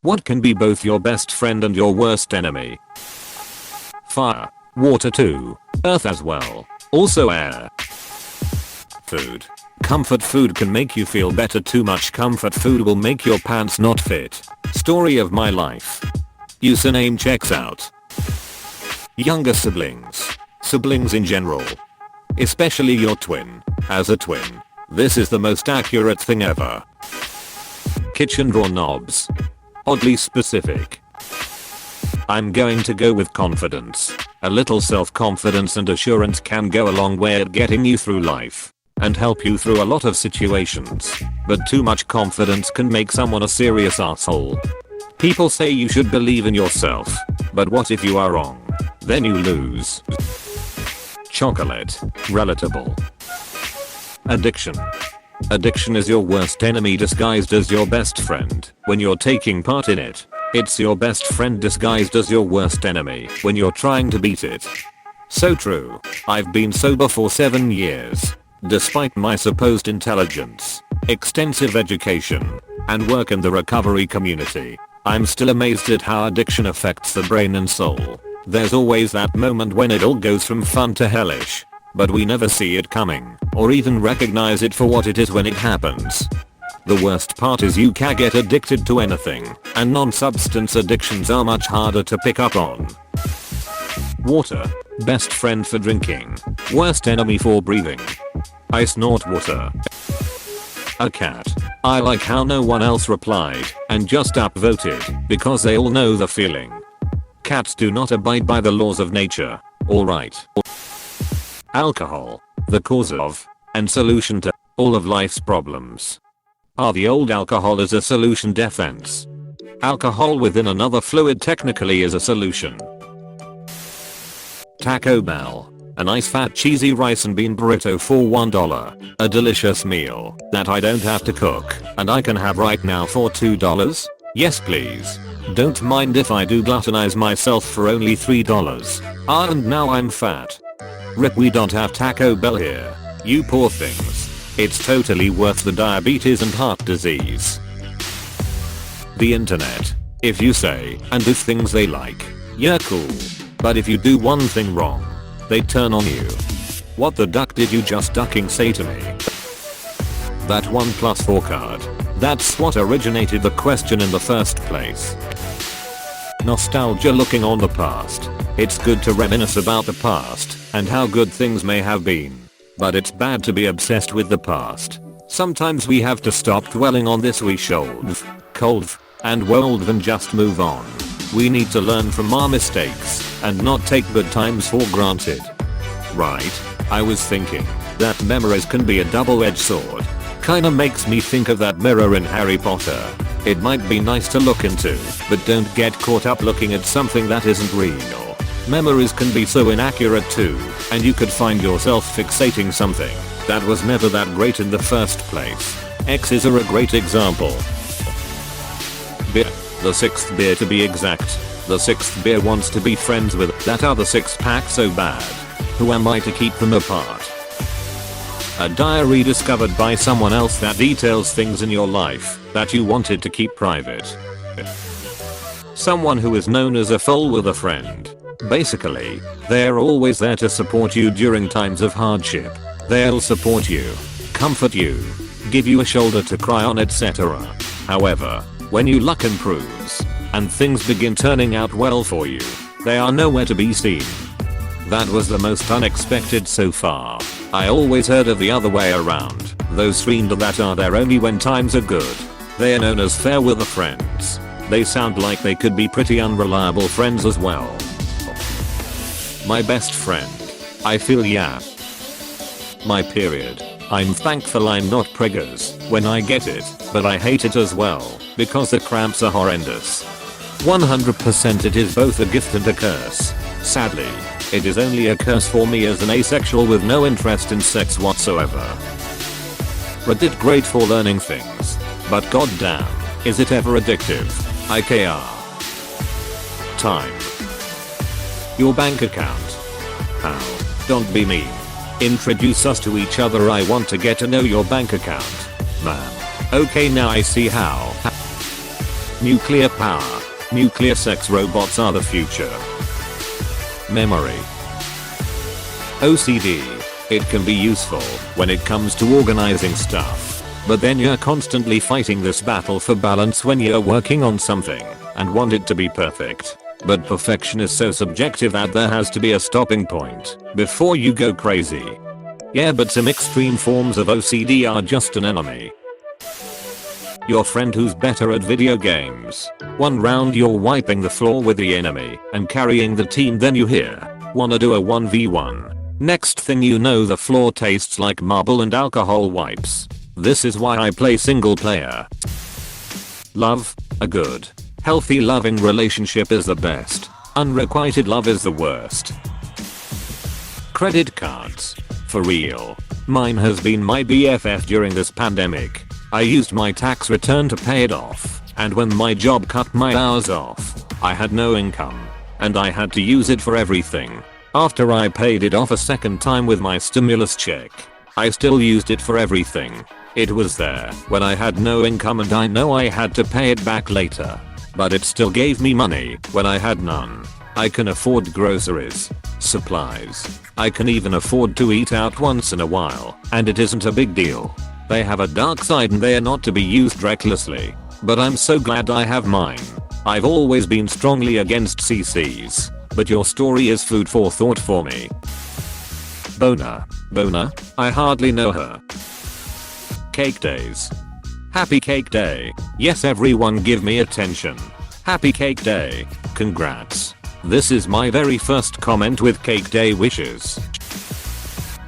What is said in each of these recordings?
What can be both your best friend and your worst enemy? Fire. Water too. Earth as well. Also air. Food. Comfort food can make you feel better. Too much comfort food will make your pants not fit. Story of my life. Username checks out. Younger siblings. Siblings in general. Especially your twin. As a twin. This is the most accurate thing ever. Kitchen drawer knobs. Oddly specific. I'm going to go with confidence. A little self-confidence and assurance can go a long way at getting you through life and help you through a lot of situations. But too much confidence can make someone a serious asshole. People say you should believe in yourself, but what if you are wrong? Then you lose. Chocolate. Relatable. Addiction. Addiction is your worst enemy disguised as your best friend when you're taking part in it. It's your best friend disguised as your worst enemy when you're trying to beat it. So true. I've been sober for 7 years. Despite my supposed intelligence, extensive education, and work in the recovery community, I'm still amazed at how addiction affects the brain and soul. There's always that moment when it all goes from fun to hellish. But we never see it coming, or even recognize it for what it is when it happens. The worst part is you can get addicted to anything, and non-substance addictions are much harder to pick up on. Water. Best friend for drinking. Worst enemy for breathing. I snort water. A cat. I like how no one else replied, and just upvoted, because they all know the feeling. Cats do not abide by the laws of nature. Alright. Alcohol. The cause of, and solution to, all of life's problems. The old alcohol is a solution defense. Alcohol within another fluid technically is a solution. Taco Bell. A nice fat cheesy rice and bean burrito for $1. A delicious meal that I don't have to cook and I can have right now for $2. Yes please. Don't mind if I do gluttonize myself for only $3. And now I'm fat. Rip, we don't have Taco Bell here. You poor things. It's totally worth the diabetes and heart disease. The internet. If you say and do things they like, yeah cool. But if you do one thing wrong, they turn on you. What the duck did you just ducking say to me? That 1+4 card. That's what originated the question in the first place. Nostalgia. Looking on the past. It's good to reminisce about the past and how good things may have been. But it's bad to be obsessed with the past. Sometimes we have to stop dwelling on this we should, cold, and wold and just move on. We need to learn from our mistakes and not take good times for granted. Right? I was thinking that memories can be a double-edged sword. Kinda makes me think of that mirror in Harry Potter. It might be nice to look into, but don't get caught up looking at something that isn't real. Memories can be so inaccurate too, and you could find yourself fixating something that was never that great in the first place. Exes are a great example. Beer. The sixth beer to be exact. The sixth beer wants to be friends with that other six pack so bad. Who am I to keep them apart? A diary discovered by someone else that details things in your life that you wanted to keep private. Someone who is known as a fool with a friend. Basically, they're always there to support you during times of hardship. They'll support you, comfort you, give you a shoulder to cry on, etc. However, when your luck improves and things begin turning out well for you, they are nowhere to be seen. That was the most unexpected so far. I always heard of the other way around. Those friends that are there only when times are good. They are known as fair weather friends. They sound like they could be pretty unreliable friends as well. My best friend. I feel yeah. My period. I'm thankful I'm not preggers when I get it, but I hate it as well, because the cramps are horrendous. 100% it is both a gift and a curse. Sadly, it is only a curse for me as an asexual with no interest in sex whatsoever. Reddit great for learning things, but goddamn, is it ever addictive? IKR. Time. Your bank account. How? Don't be mean. Introduce us to each other. I want to get to know your bank account. Man. Okay, now I see how. Nuclear power. Nuclear sex robots are the future. Memory. OCD. It can be useful when it comes to organizing stuff. But then you're constantly fighting this battle for balance when you're working on something and want it to be perfect. But perfection is so subjective that there has to be a stopping point before you go crazy. Yeah, but some extreme forms of OCD are just an enemy. Your friend who's better at video games. One round you're wiping the floor with the enemy and carrying the team, then you hear, "Wanna do a 1v1? Next thing you know the floor tastes like marble and alcohol wipes. This is why I play single player. Love. A good, healthy loving relationship is the best. Unrequited love is the worst. Credit cards. For real. Mine has been my BFF during this pandemic. I used my tax return to pay it off, and when my job cut my hours off, I had no income, and I had to use it for everything. After I paid it off a second time with my stimulus check, I still used it for everything. It was there when I had no income and I know I had to pay it back later. But it still gave me money when I had none. I can afford groceries, supplies. I can even afford to eat out once in a while, and it isn't a big deal. They have a dark side and they are not to be used recklessly. But I'm so glad I have mine. I've always been strongly against CCs, but your story is food for thought for me. Bona. Bona? I hardly know her. Cake days. Happy cake day. Yes, everyone give me attention. Happy cake day. Congrats. This is my very first comment with cake day wishes.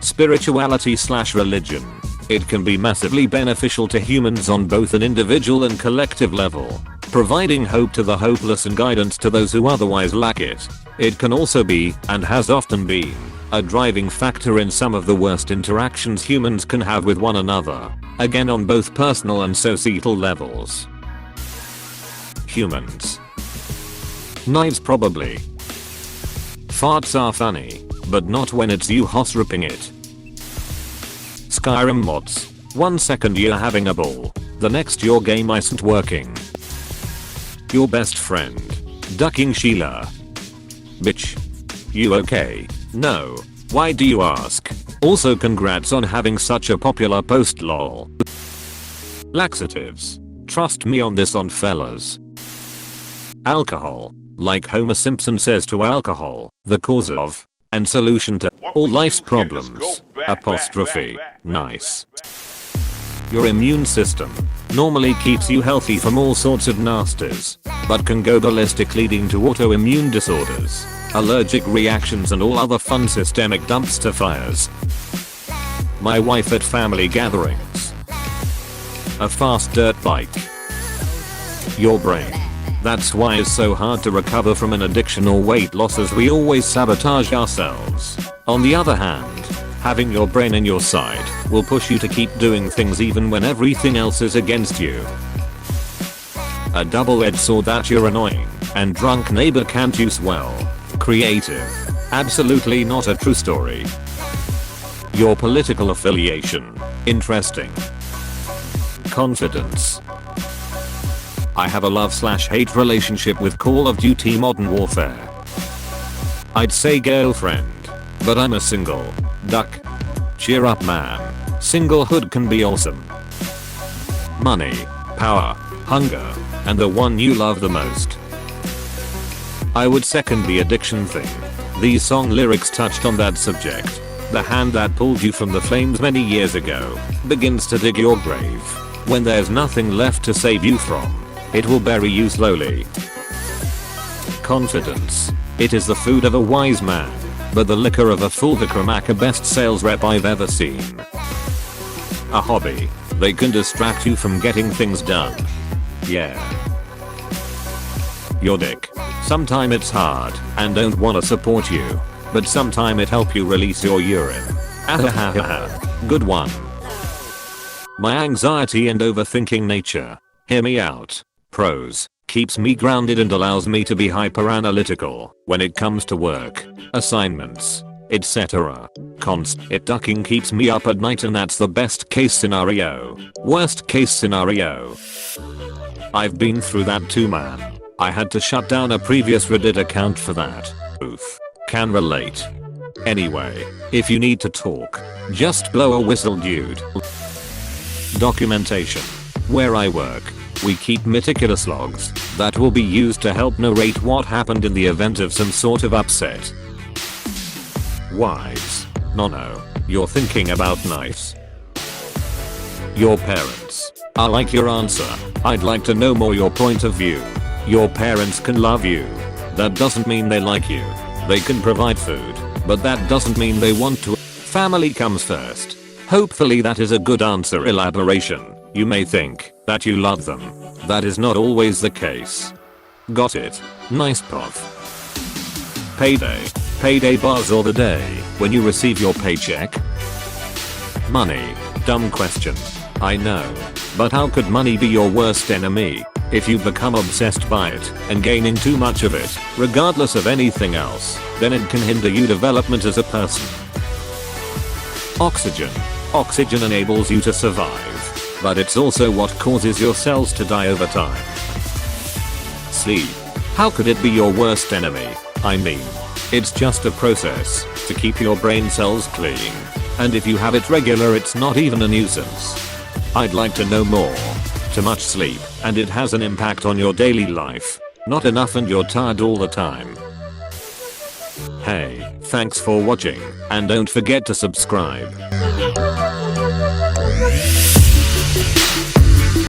Spirituality/religion. It can be massively beneficial to humans on both an individual and collective level, providing hope to the hopeless and guidance to those who otherwise lack it. It can also be, and has often been, a driving factor in some of the worst interactions humans can have with one another, again on both personal and societal levels. Humans. Knives probably. Farts are funny, but not when it's you hot ripping it. Skyrim mods. 1 second you're having a ball, the next your game isn't working. Your best friend. Ducking Sheila. Bitch. You okay? No. Why do you ask? Also congrats on having such a popular post lol. Laxatives. Trust me on this on fellas. Alcohol. Like Homer Simpson says to alcohol, the cause of and solution to all life's problems. Apostrophe. Nice. Your immune system normally keeps you healthy from all sorts of nasties, but can go ballistic leading to autoimmune disorders, allergic reactions and all other fun systemic dumpster fires. My wife at family gatherings. A fast dirt bike. Your brain. That's why it's so hard to recover from an addiction or weight loss, as we always sabotage ourselves. On the other hand, having your brain in your side will push you to keep doing things even when everything else is against you. A double-edged sword that your annoying and drunk neighbor can't use well. Creative. Absolutely not a true story. Your political affiliation. Interesting. Confidence. I have a love/hate relationship with Call of Duty Modern Warfare. I'd say girlfriend, but I'm a single duck. Cheer up man, singlehood can be awesome. Money, power, hunger, and the one you love the most. I would second the addiction thing. These song lyrics touched on that subject. The hand that pulled you from the flames many years ago begins to dig your grave. When there's nothing left to save you from, it will bury you slowly. Confidence. It is the food of a wise man, but the liquor of a fool. The best sales rep I've ever seen. A hobby. They can distract you from getting things done. Yeah. Your dick. Sometime it's hard and don't wanna support you, but sometime it help you release your urine. Ahahaha. Good one. My anxiety and overthinking nature. Hear me out. Pros. Keeps me grounded and allows me to be hyper-analytical when it comes to work, assignments, etc. Cons. It ducking keeps me up at night, and that's the best case scenario. Worst case scenario. I've been through that too, man. I had to shut down a previous Reddit account for that. Oof. Can relate. Anyway, if you need to talk, just blow a whistle, dude. Documentation. Where I work, we keep meticulous logs that will be used to help narrate what happened in the event of some sort of upset. Wives. No, you're thinking about knives. Your parents. I like your answer. I'd like to know more your point of view. Your parents can love you. That doesn't mean they like you. They can provide food, but that doesn't mean they want to. Family comes first. Hopefully that is a good answer. Elaboration. You may think that you love them. That is not always the case. Got it. Nice prof. Payday. Payday bars or the day when you receive your paycheck. Money. Dumb question. I know. But how could money be your worst enemy? If you become obsessed by it and gaining too much of it, regardless of anything else, then it can hinder your development as a person. Oxygen. Oxygen enables you to survive, but it's also what causes your cells to die over time. Sleep. How could it be your worst enemy? I mean, it's just a process to keep your brain cells clean, and if you have it regular, it's not even a nuisance. I'd like to know more. Too much sleep, and it has an impact on your daily life. Not enough and you're tired all the time. Hey, thanks for watching, and don't forget to subscribe.